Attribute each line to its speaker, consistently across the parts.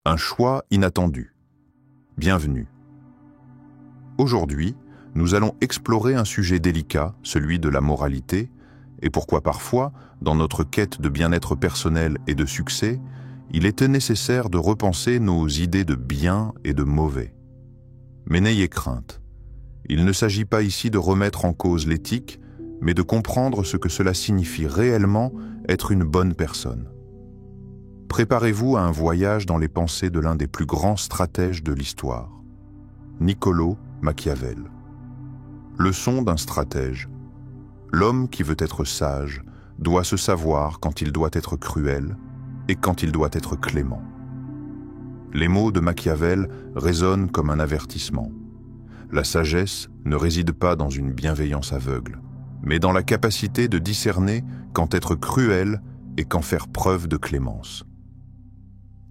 Speaker 1: Un choix inattendu. Bienvenue. Aujourd'hui, nous allons explorer un sujet délicat, celui de la moralité, et pourquoi parfois, dans notre quête de bien-être personnel et de succès, il était nécessaire de repenser nos idées de bien et de mauvais. Mais n'ayez crainte. Il ne s'agit pas ici de remettre en cause l'éthique, mais de comprendre ce que cela signifie réellement être une bonne personne. Préparez-vous à un voyage dans les pensées de l'un des plus grands stratèges de l'histoire, Niccolò Machiavel. Leçon d'un stratège. L'homme qui veut être sage doit se savoir quand il doit être cruel et quand il doit être clément. Les mots de Machiavel résonnent comme un avertissement. La sagesse ne réside pas dans une bienveillance aveugle, mais dans la capacité de discerner quand être cruel et quand faire preuve de clémence.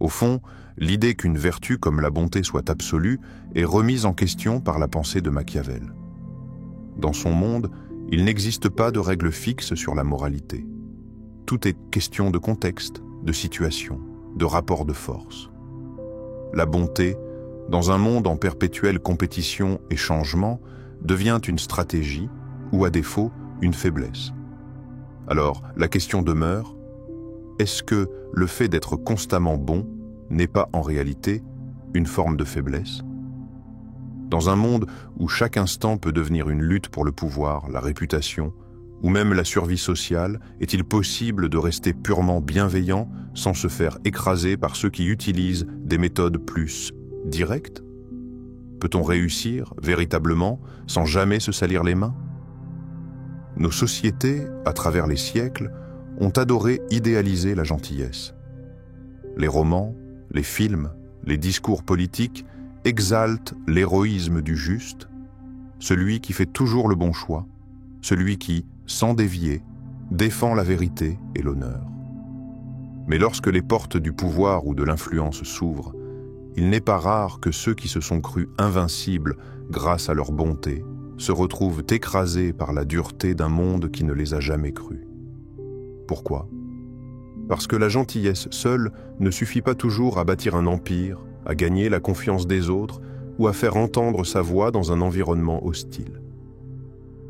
Speaker 1: Au fond, l'idée qu'une vertu comme la bonté soit absolue est remise en question par la pensée de Machiavel. Dans son monde, il n'existe pas de règle fixe sur la moralité. Tout est question de contexte, de situation, de rapport de force. La bonté, dans un monde en perpétuelle compétition et changement, devient une stratégie ou, à défaut, une faiblesse. Alors, la question demeure, est-ce que le fait d'être constamment bon n'est pas en réalité une forme de faiblesse? Dans un monde où chaque instant peut devenir une lutte pour le pouvoir, la réputation, ou même la survie sociale, est-il possible de rester purement bienveillant sans se faire écraser par ceux qui utilisent des méthodes plus directes? Peut-on réussir véritablement sans jamais se salir les mains? Nos sociétés, à travers les siècles, ont adoré idéaliser la gentillesse. Les romans, les films, les discours politiques exaltent l'héroïsme du juste, celui qui fait toujours le bon choix, celui qui, sans dévier, défend la vérité et l'honneur. Mais lorsque les portes du pouvoir ou de l'influence s'ouvrent, il n'est pas rare que ceux qui se sont crus invincibles grâce à leur bonté se retrouvent écrasés par la dureté d'un monde qui ne les a jamais crus. Pourquoi ? Parce que la gentillesse seule ne suffit pas toujours à bâtir un empire, à gagner la confiance des autres ou à faire entendre sa voix dans un environnement hostile.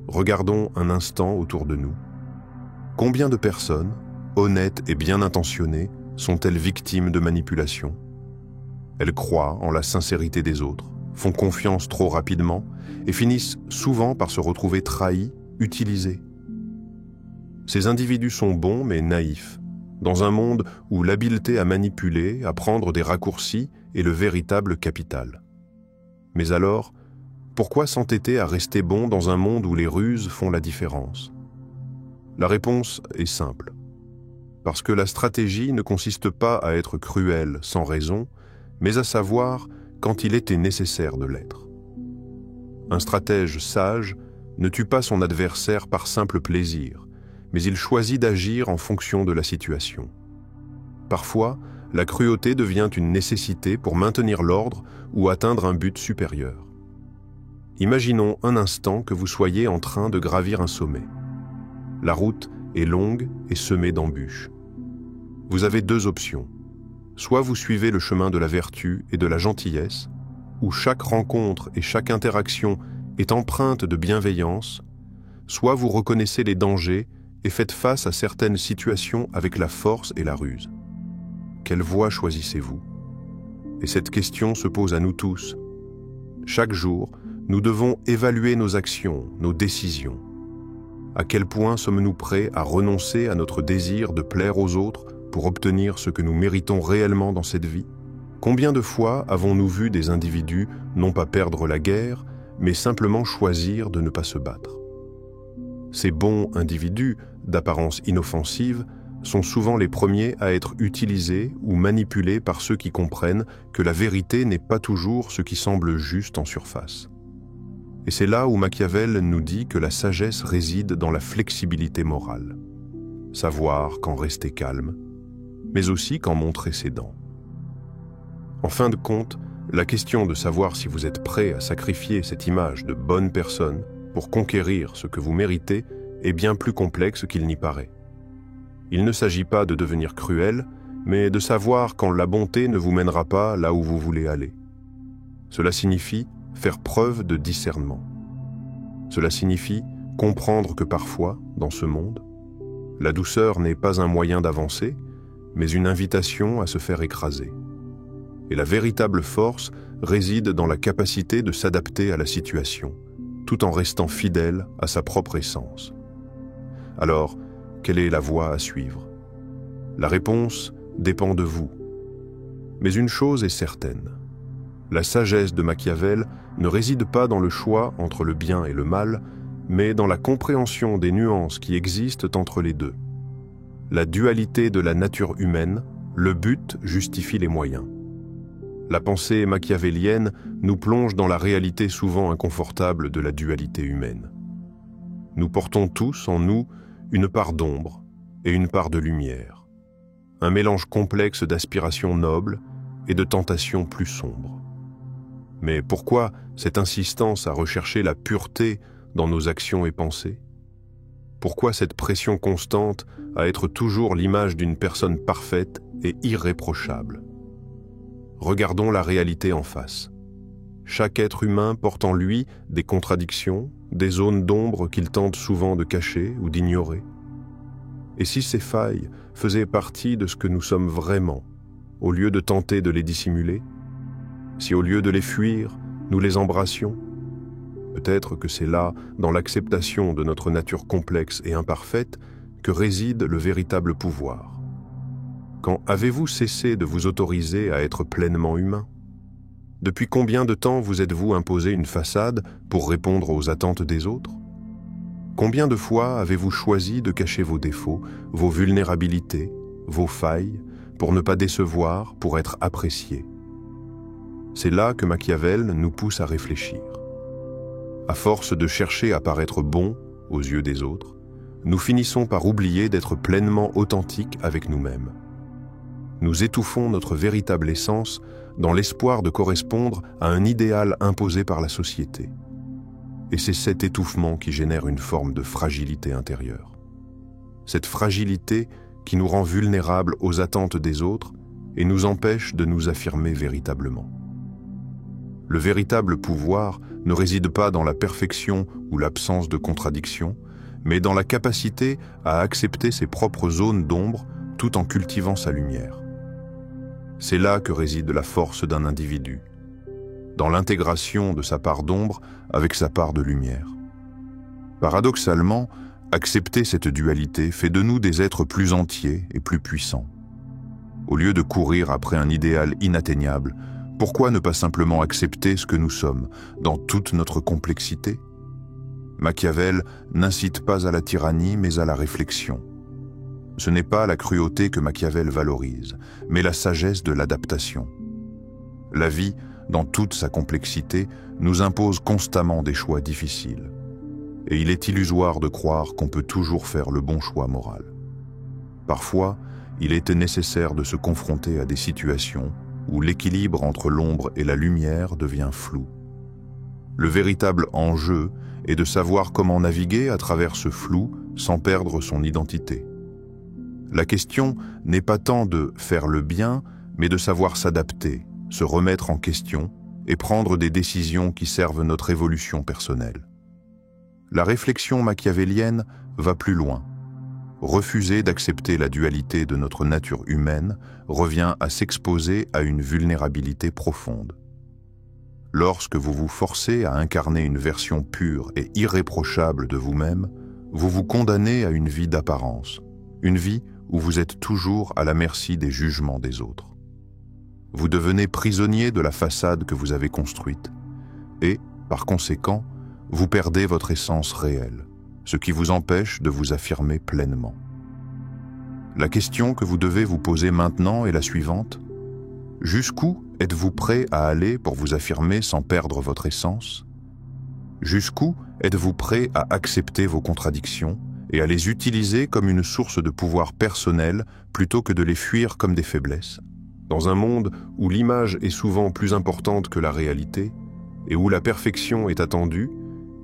Speaker 1: Regardons un instant autour de nous. Combien de personnes, honnêtes et bien intentionnées, sont-elles victimes de manipulation ? Elles croient en la sincérité des autres, font confiance trop rapidement et finissent souvent par se retrouver trahis, utilisés. Ces individus sont bons mais naïfs, dans un monde où l'habileté à manipuler, à prendre des raccourcis est le véritable capital. Mais alors, pourquoi s'entêter à rester bon dans un monde où les ruses font la différence ? La réponse est simple. Parce que la stratégie ne consiste pas à être cruel sans raison, mais à savoir quand il était nécessaire de l'être. Un stratège sage ne tue pas son adversaire par simple plaisir, mais il choisit d'agir en fonction de la situation. Parfois, la cruauté devient une nécessité pour maintenir l'ordre ou atteindre un but supérieur. Imaginons un instant que vous soyez en train de gravir un sommet. La route est longue et semée d'embûches. Vous avez deux options. Soit vous suivez le chemin de la vertu et de la gentillesse, où chaque rencontre et chaque interaction est empreinte de bienveillance, soit vous reconnaissez les dangers et faites face à certaines situations avec la force et la ruse. Quelle voie choisissez-vous ? Et cette question se pose à nous tous. Chaque jour, nous devons évaluer nos actions, nos décisions. À quel point sommes-nous prêts à renoncer à notre désir de plaire aux autres pour obtenir ce que nous méritons réellement dans cette vie ? Combien de fois avons-nous vu des individus non pas perdre la guerre, mais simplement choisir de ne pas se battre ? Ces bons individus, d'apparence inoffensive, sont souvent les premiers à être utilisés ou manipulés par ceux qui comprennent que la vérité n'est pas toujours ce qui semble juste en surface. Et c'est là où Machiavel nous dit que la sagesse réside dans la flexibilité morale. Savoir quand rester calme, mais aussi quand montrer ses dents. En fin de compte, la question de savoir si vous êtes prêt à sacrifier cette image de bonne personne pour conquérir ce que vous méritez est bien plus complexe qu'il n'y paraît. Il ne s'agit pas de devenir cruel, mais de savoir quand la bonté ne vous mènera pas là où vous voulez aller. Cela signifie faire preuve de discernement. Cela signifie comprendre que parfois, dans ce monde, la douceur n'est pas un moyen d'avancer, mais une invitation à se faire écraser. Et la véritable force réside dans la capacité de s'adapter à la situation, tout en restant fidèle à sa propre essence. Alors, quelle est la voie à suivre? La réponse dépend de vous. Mais une chose est certaine. La sagesse de Machiavel ne réside pas dans le choix entre le bien et le mal, mais dans la compréhension des nuances qui existent entre les deux. La dualité de la nature humaine, le but justifie les moyens. La pensée machiavélienne nous plonge dans la réalité souvent inconfortable de la dualité humaine. Nous portons tous en nous une part d'ombre et une part de lumière, un mélange complexe d'aspirations nobles et de tentations plus sombres. Mais pourquoi cette insistance à rechercher la pureté dans nos actions et pensées? Pourquoi cette pression constante à être toujours l'image d'une personne parfaite et irréprochable? Regardons la réalité en face. Chaque être humain porte en lui des contradictions, des zones d'ombre qu'il tente souvent de cacher ou d'ignorer. Et si ces failles faisaient partie de ce que nous sommes vraiment, au lieu de tenter de les dissimuler? Si au lieu de les fuir, nous les embrassions? Peut-être que c'est là, dans l'acceptation de notre nature complexe et imparfaite, que réside le véritable pouvoir. Quand avez-vous cessé de vous autoriser à être pleinement humain? Depuis combien de temps vous êtes-vous imposé une façade pour répondre aux attentes des autres? Combien de fois avez-vous choisi de cacher vos défauts, vos vulnérabilités, vos failles, pour ne pas décevoir, pour être apprécié? C'est là que Machiavel nous pousse à réfléchir. À force de chercher à paraître bon aux yeux des autres, nous finissons par oublier d'être pleinement authentiques avec nous-mêmes. Nous étouffons notre véritable essence dans l'espoir de correspondre à un idéal imposé par la société. Et c'est cet étouffement qui génère une forme de fragilité intérieure. Cette fragilité qui nous rend vulnérables aux attentes des autres et nous empêche de nous affirmer véritablement. Le véritable pouvoir ne réside pas dans la perfection ou l'absence de contradiction, mais dans la capacité à accepter ses propres zones d'ombre tout en cultivant sa lumière. C'est là que réside la force d'un individu, dans l'intégration de sa part d'ombre avec sa part de lumière. Paradoxalement, accepter cette dualité fait de nous des êtres plus entiers et plus puissants. Au lieu de courir après un idéal inatteignable, pourquoi ne pas simplement accepter ce que nous sommes, dans toute notre complexité? Machiavel n'incite pas à la tyrannie, mais à la réflexion. Ce n'est pas la cruauté que Machiavel valorise, mais la sagesse de l'adaptation. La vie, dans toute sa complexité, nous impose constamment des choix difficiles. Et il est illusoire de croire qu'on peut toujours faire le bon choix moral. Parfois, il était nécessaire de se confronter à des situations où l'équilibre entre l'ombre et la lumière devient flou. Le véritable enjeu est de savoir comment naviguer à travers ce flou sans perdre son identité. La question n'est pas tant de faire le bien, mais de savoir s'adapter, se remettre en question et prendre des décisions qui servent notre évolution personnelle. La réflexion machiavélienne va plus loin. Refuser d'accepter la dualité de notre nature humaine revient à s'exposer à une vulnérabilité profonde. Lorsque vous vous forcez à incarner une version pure et irréprochable de vous-même, vous vous condamnez à une vie d'apparence, une vie où vous êtes toujours à la merci des jugements des autres. Vous devenez prisonnier de la façade que vous avez construite et, par conséquent, vous perdez votre essence réelle, ce qui vous empêche de vous affirmer pleinement. La question que vous devez vous poser maintenant est la suivante. Jusqu'où êtes-vous prêt à aller pour vous affirmer sans perdre votre essence? Jusqu'où êtes-vous prêt à accepter vos contradictions et à les utiliser comme une source de pouvoir personnel plutôt que de les fuir comme des faiblesses? Dans un monde où l'image est souvent plus importante que la réalité et où la perfection est attendue,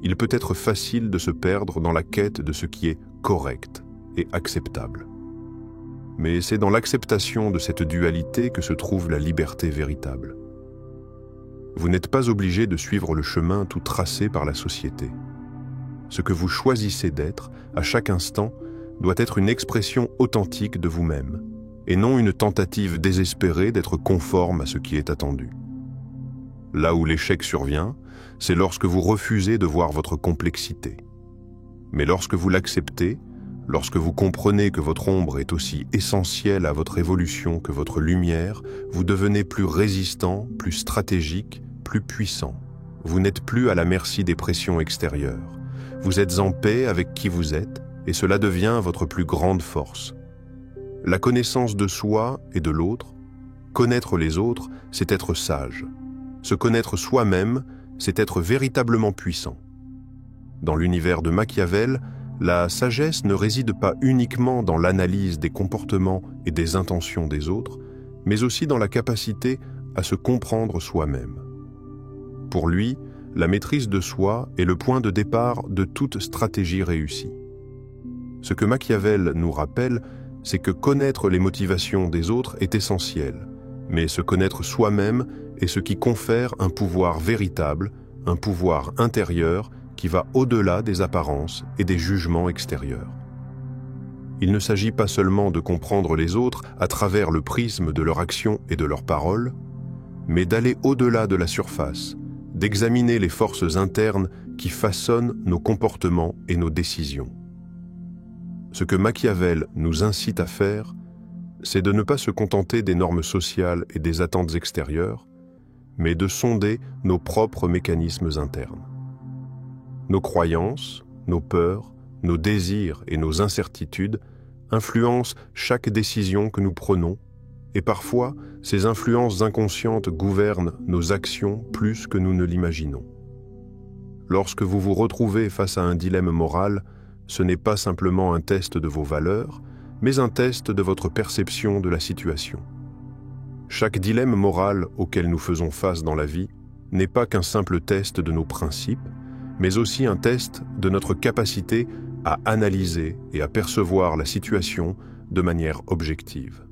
Speaker 1: il peut être facile de se perdre dans la quête de ce qui est correct et acceptable. mais c'est dans l'acceptation de cette dualité que se trouve la liberté véritable. Vous n'êtes pas obligé de suivre le chemin tout tracé par la société. Ce que vous choisissez d'être, à chaque instant, doit être une expression authentique de vous-même, et non une tentative désespérée d'être conforme à ce qui est attendu. Là où l'échec survient, c'est lorsque vous refusez de voir votre complexité. Mais lorsque vous l'acceptez, lorsque vous comprenez que votre ombre est aussi essentielle à votre évolution que votre lumière, vous devenez plus résistant, plus stratégique, plus puissant. Vous n'êtes plus à la merci des pressions extérieures. Vous êtes en paix avec qui vous êtes, et cela devient votre plus grande force. La connaissance de soi et de l'autre, connaître les autres, c'est être sage. Se connaître soi-même, c'est être véritablement puissant. Dans l'univers de Machiavel, la sagesse ne réside pas uniquement dans l'analyse des comportements et des intentions des autres, mais aussi dans la capacité à se comprendre soi-même. Pour lui, la maîtrise de soi est le point de départ de toute stratégie réussie. Ce que Machiavel nous rappelle, c'est que connaître les motivations des autres est essentiel, mais se connaître soi-même est ce qui confère un pouvoir véritable, un pouvoir intérieur qui va au-delà des apparences et des jugements extérieurs. Il ne s'agit pas seulement de comprendre les autres à travers le prisme de leurs actions et de leurs paroles, mais d'aller au-delà de la surface, d'examiner les forces internes qui façonnent nos comportements et nos décisions. Ce que Machiavel nous incite à faire, c'est de ne pas se contenter des normes sociales et des attentes extérieures, mais de sonder nos propres mécanismes internes. Nos croyances, nos peurs, nos désirs et nos incertitudes influencent chaque décision que nous prenons, et parfois, ces influences inconscientes gouvernent nos actions plus que nous ne l'imaginons. Lorsque vous vous retrouvez face à un dilemme moral, ce n'est pas simplement un test de vos valeurs, mais un test de votre perception de la situation. Chaque dilemme moral auquel nous faisons face dans la vie n'est pas qu'un simple test de nos principes, mais aussi un test de notre capacité à analyser et à percevoir la situation de manière objective.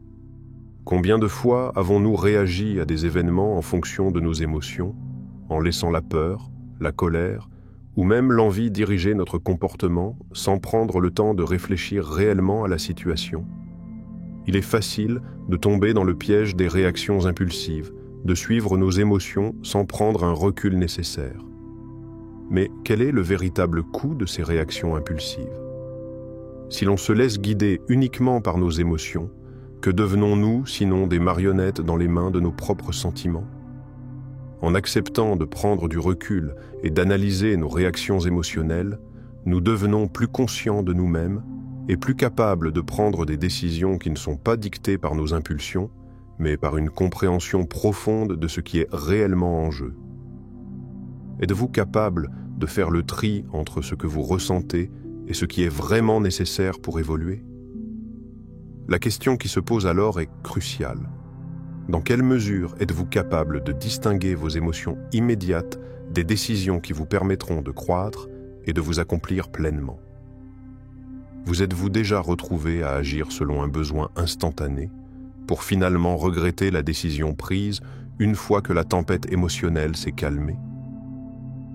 Speaker 1: Combien de fois avons-nous réagi à des événements en fonction de nos émotions, en laissant la peur, la colère, ou même l'envie diriger notre comportement sans prendre le temps de réfléchir réellement à la situation? Il est facile de tomber dans le piège des réactions impulsives, de suivre nos émotions sans prendre un recul nécessaire. Mais quel est le véritable coût de ces réactions impulsives? Si l'on se laisse guider uniquement par nos émotions, que devenons-nous sinon des marionnettes dans les mains de nos propres sentiments? En acceptant de prendre du recul et d'analyser nos réactions émotionnelles, nous devenons plus conscients de nous-mêmes et plus capables de prendre des décisions qui ne sont pas dictées par nos impulsions, mais par une compréhension profonde de ce qui est réellement en jeu. Êtes-vous capable de faire le tri entre ce que vous ressentez et ce qui est vraiment nécessaire pour évoluer? La question qui se pose alors est cruciale. Dans quelle mesure êtes-vous capable de distinguer vos émotions immédiates des décisions qui vous permettront de croître et de vous accomplir pleinement? Vous êtes-vous déjà retrouvé à agir selon un besoin instantané pour finalement regretter la décision prise une fois que la tempête émotionnelle s'est calmée?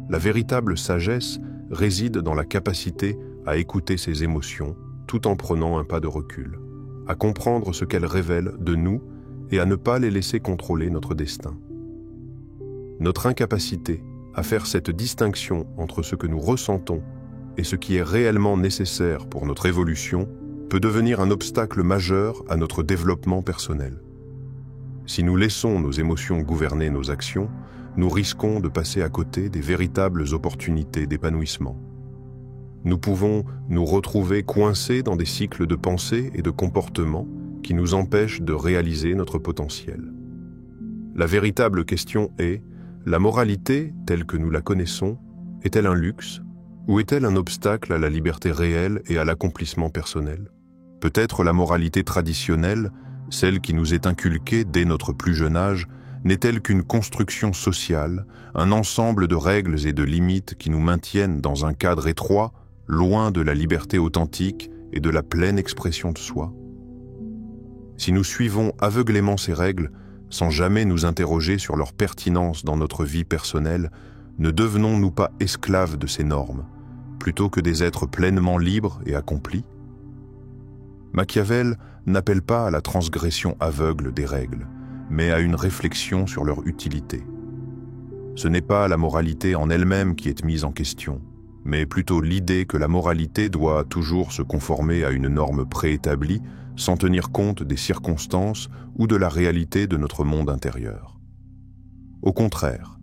Speaker 1: La véritable sagesse réside dans la capacité à écouter ses émotions tout en prenant un pas de recul, à comprendre ce qu'elles révèlent de nous et à ne pas les laisser contrôler notre destin. Notre incapacité à faire cette distinction entre ce que nous ressentons et ce qui est réellement nécessaire pour notre évolution peut devenir un obstacle majeur à notre développement personnel. Si nous laissons nos émotions gouverner nos actions, nous risquons de passer à côté des véritables opportunités d'épanouissement. Nous pouvons nous retrouver coincés dans des cycles de pensée et de comportement qui nous empêchent de réaliser notre potentiel. La véritable question est, la moralité, telle que nous la connaissons, est-elle un luxe ou est-elle un obstacle à la liberté réelle et à l'accomplissement personnel? Peut-être la moralité traditionnelle, celle qui nous est inculquée dès notre plus jeune âge, n'est-elle qu'une construction sociale, un ensemble de règles et de limites qui nous maintiennent dans un cadre étroit, loin de la liberté authentique et de la pleine expression de soi? Si nous suivons aveuglément ces règles, sans jamais nous interroger sur leur pertinence dans notre vie personnelle, ne devenons-nous pas esclaves de ces normes, plutôt que des êtres pleinement libres et accomplis? Machiavel n'appelle pas à la transgression aveugle des règles, mais à une réflexion sur leur utilité. Ce n'est pas la moralité en elle-même qui est mise en question, mais plutôt l'idée que la moralité doit toujours se conformer à une norme préétablie sans tenir compte des circonstances ou de la réalité de notre monde intérieur. Au contraire,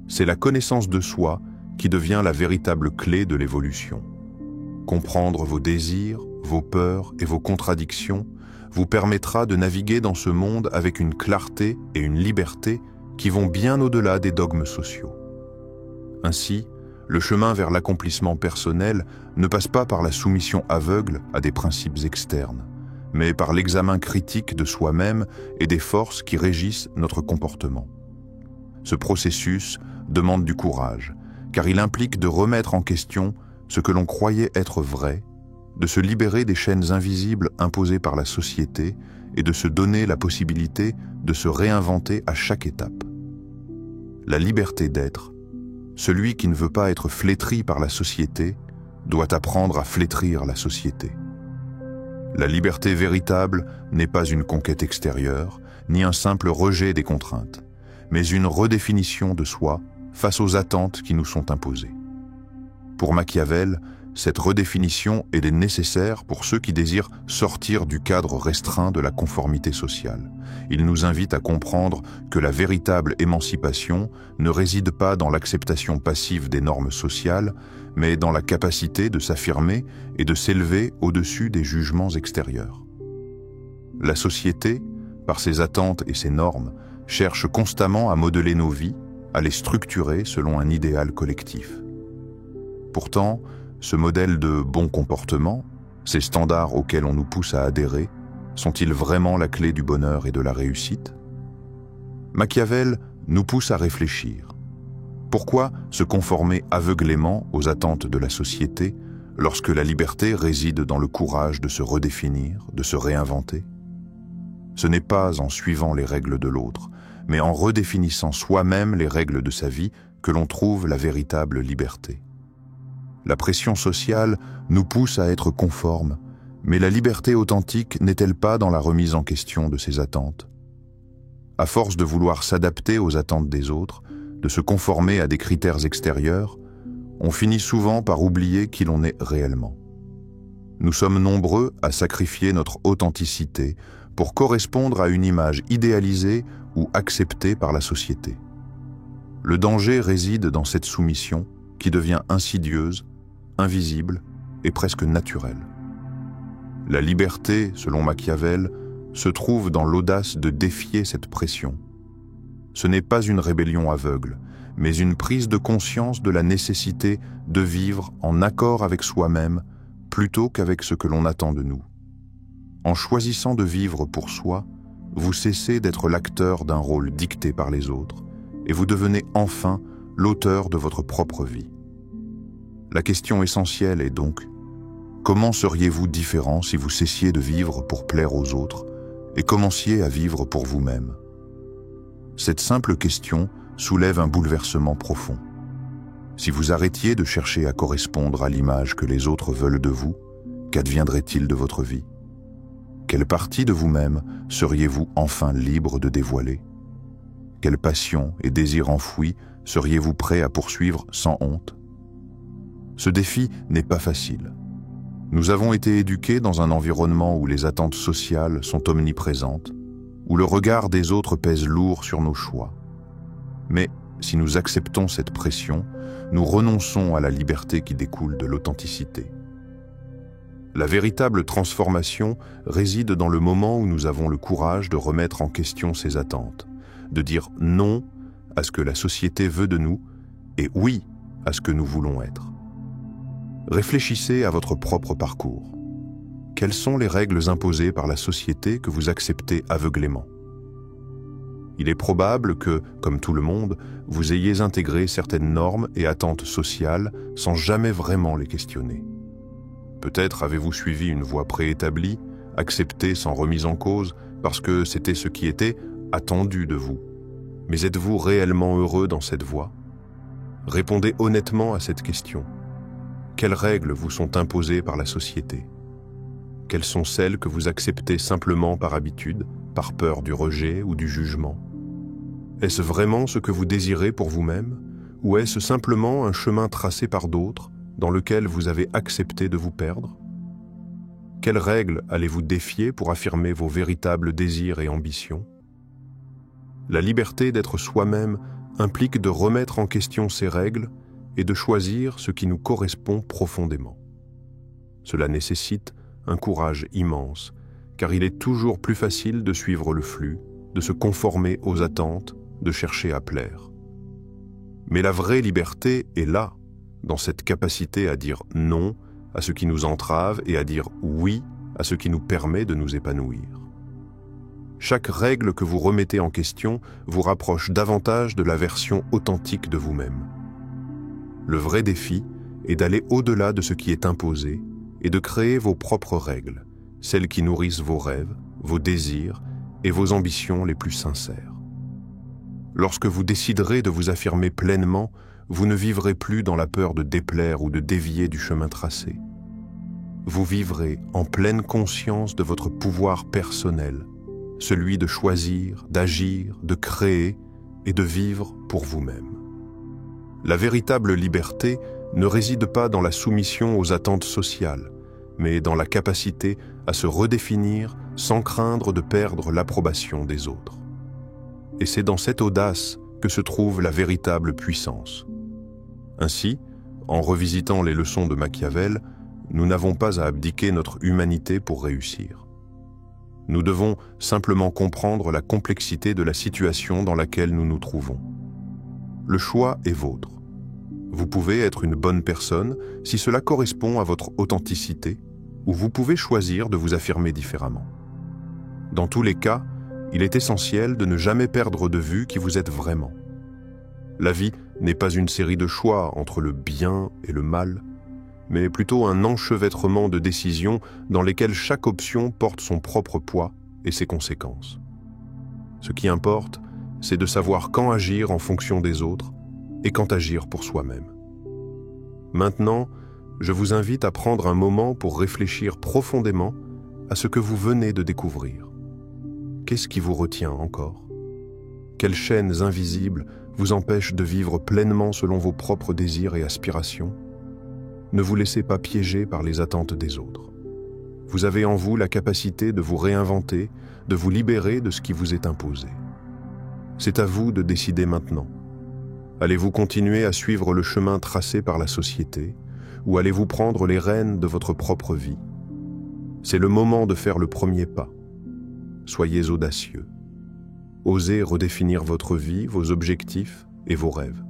Speaker 1: c'est la connaissance de soi qui devient la véritable clé de l'évolution. Comprendre vos désirs, vos peurs et vos contradictions vous permettra de naviguer dans ce monde avec une clarté et une liberté qui vont bien au-delà des dogmes sociaux. Ainsi, le chemin vers l'accomplissement personnel ne passe pas par la soumission aveugle à des principes externes, mais par l'examen critique de soi-même et des forces qui régissent notre comportement. Ce processus demande du courage, car il implique de remettre en question ce que l'on croyait être vrai, de se libérer des chaînes invisibles imposées par la société et de se donner la possibilité de se réinventer à chaque étape. La liberté d'être, celui qui ne veut pas être flétri par la société, doit apprendre à flétrir la société. La liberté véritable n'est pas une conquête extérieure, ni un simple rejet des contraintes, mais une redéfinition de soi face aux attentes qui nous sont imposées. Pour Machiavel, cette redéfinition est nécessaire pour ceux qui désirent sortir du cadre restreint de la conformité sociale. Il nous invite à comprendre que la véritable émancipation ne réside pas dans l'acceptation passive des normes sociales, mais dans la capacité de s'affirmer et de s'élever au-dessus des jugements extérieurs. La société, par ses attentes et ses normes, cherche constamment à modeler nos vies, à les structurer selon un idéal collectif. Pourtant, ce modèle de bon comportement, ces standards auxquels on nous pousse à adhérer, sont-ils vraiment la clé du bonheur et de la réussite? Machiavel nous pousse à réfléchir. Pourquoi se conformer aveuglément aux attentes de la société lorsque la liberté réside dans le courage de se redéfinir, de se réinventer? Ce n'est pas en suivant les règles de l'autre, mais en redéfinissant soi-même les règles de sa vie que l'on trouve la véritable liberté. La pression sociale nous pousse à être conformes, mais la liberté authentique n'est-elle pas dans la remise en question de ses attentes? À force de vouloir s'adapter aux attentes des autres, de se conformer à des critères extérieurs, on finit souvent par oublier qui l'on est réellement. Nous sommes nombreux à sacrifier notre authenticité pour correspondre à une image idéalisée ou acceptée par la société. Le danger réside dans cette soumission qui devient insidieuse, invisible et presque naturelle. La liberté, selon Machiavel, se trouve dans l'audace de défier cette pression. Ce n'est pas une rébellion aveugle, mais une prise de conscience de la nécessité de vivre en accord avec soi-même plutôt qu'avec ce que l'on attend de nous. En choisissant de vivre pour soi, vous cessez d'être l'acteur d'un rôle dicté par les autres et vous devenez enfin l'auteur de votre propre vie. La question essentielle est donc, comment seriez-vous différent si vous cessiez de vivre pour plaire aux autres et commenciez à vivre pour vous-même? Cette simple question soulève un bouleversement profond. Si vous arrêtiez de chercher à correspondre à l'image que les autres veulent de vous, qu'adviendrait-il de votre vie? Quelle partie de vous-même seriez-vous enfin libre de dévoiler? Quelle passion et désir enfoui seriez-vous prêt à poursuivre sans honte? Ce défi n'est pas facile. Nous avons été éduqués dans un environnement où les attentes sociales sont omniprésentes, où le regard des autres pèse lourd sur nos choix. Mais si nous acceptons cette pression, nous renonçons à la liberté qui découle de l'authenticité. La véritable transformation réside dans le moment où nous avons le courage de remettre en question ces attentes, de dire non à ce que la société veut de nous et oui à ce que nous voulons être. Réfléchissez à votre propre parcours. Quelles sont les règles imposées par la société que vous acceptez aveuglément? Il est probable que, comme tout le monde, vous ayez intégré certaines normes et attentes sociales sans jamais vraiment les questionner. Peut-être avez-vous suivi une voie préétablie, acceptée sans remise en cause, parce que c'était ce qui était attendu de vous. Mais êtes-vous réellement heureux dans cette voie? Répondez honnêtement à cette question. Quelles règles vous sont imposées par la société? Quelles sont celles que vous acceptez simplement par habitude, par peur du rejet ou du jugement? Est-ce vraiment ce que vous désirez pour vous-même, ou est-ce simplement un chemin tracé par d'autres, dans lequel vous avez accepté de vous perdre? Quelles règles allez-vous défier pour affirmer vos véritables désirs et ambitions? La liberté d'être soi-même implique de remettre en question ces règles et de choisir ce qui nous correspond profondément. Cela nécessite un courage immense, car il est toujours plus facile de suivre le flux, de se conformer aux attentes, de chercher à plaire. Mais la vraie liberté est là, dans cette capacité à dire non à ce qui nous entrave et à dire oui à ce qui nous permet de nous épanouir. Chaque règle que vous remettez en question vous rapproche davantage de la version authentique de vous-même. Le vrai défi est d'aller au-delà de ce qui est imposé et de créer vos propres règles, celles qui nourrissent vos rêves, vos désirs et vos ambitions les plus sincères. Lorsque vous déciderez de vous affirmer pleinement, vous ne vivrez plus dans la peur de déplaire ou de dévier du chemin tracé. Vous vivrez en pleine conscience de votre pouvoir personnel, celui de choisir, d'agir, de créer et de vivre pour vous-même. La véritable liberté ne réside pas dans la soumission aux attentes sociales, mais dans la capacité à se redéfinir sans craindre de perdre l'approbation des autres. Et c'est dans cette audace que se trouve la véritable puissance. Ainsi, en revisitant les leçons de Machiavel, nous n'avons pas à abdiquer notre humanité pour réussir. Nous devons simplement comprendre la complexité de la situation dans laquelle nous nous trouvons. Le choix est vôtre. Vous pouvez être une bonne personne si cela correspond à votre authenticité, ou vous pouvez choisir de vous affirmer différemment. Dans tous les cas, il est essentiel de ne jamais perdre de vue qui vous êtes vraiment. La vie n'est pas une série de choix entre le bien et le mal, mais plutôt un enchevêtrement de décisions dans lesquelles chaque option porte son propre poids et ses conséquences. Ce qui importe, c'est de savoir quand agir en fonction des autres et quand agir pour soi-même. Maintenant, je vous invite à prendre un moment pour réfléchir profondément à ce que vous venez de découvrir. Qu'est-ce qui vous retient encore? Quelles chaînes invisibles vous empêchent de vivre pleinement selon vos propres désirs et aspirations? Ne vous laissez pas piéger par les attentes des autres. Vous avez en vous la capacité de vous réinventer, de vous libérer de ce qui vous est imposé. C'est à vous de décider maintenant. Allez-vous continuer à suivre le chemin tracé par la société, ou allez-vous prendre les rênes de votre propre vie? C'est le moment de faire le premier pas. Soyez audacieux. Osez redéfinir votre vie, vos objectifs et vos rêves.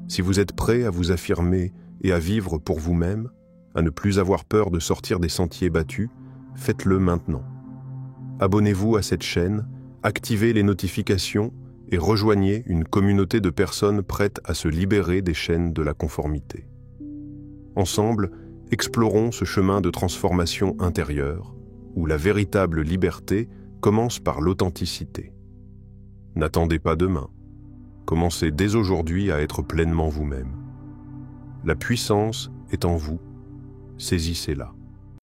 Speaker 1: Si vous êtes prêt à vous affirmer et à vivre pour vous-même, à ne plus avoir peur de sortir des sentiers battus, faites-le maintenant. Abonnez-vous à cette chaîne, activez les notifications et rejoignez une communauté de personnes prêtes à se libérer des chaînes de la conformité. Ensemble, explorons ce chemin de transformation intérieure, où la véritable liberté commence par l'authenticité. N'attendez pas demain. Commencez dès aujourd'hui à être pleinement vous-même. La puissance est en vous. Saisissez-la.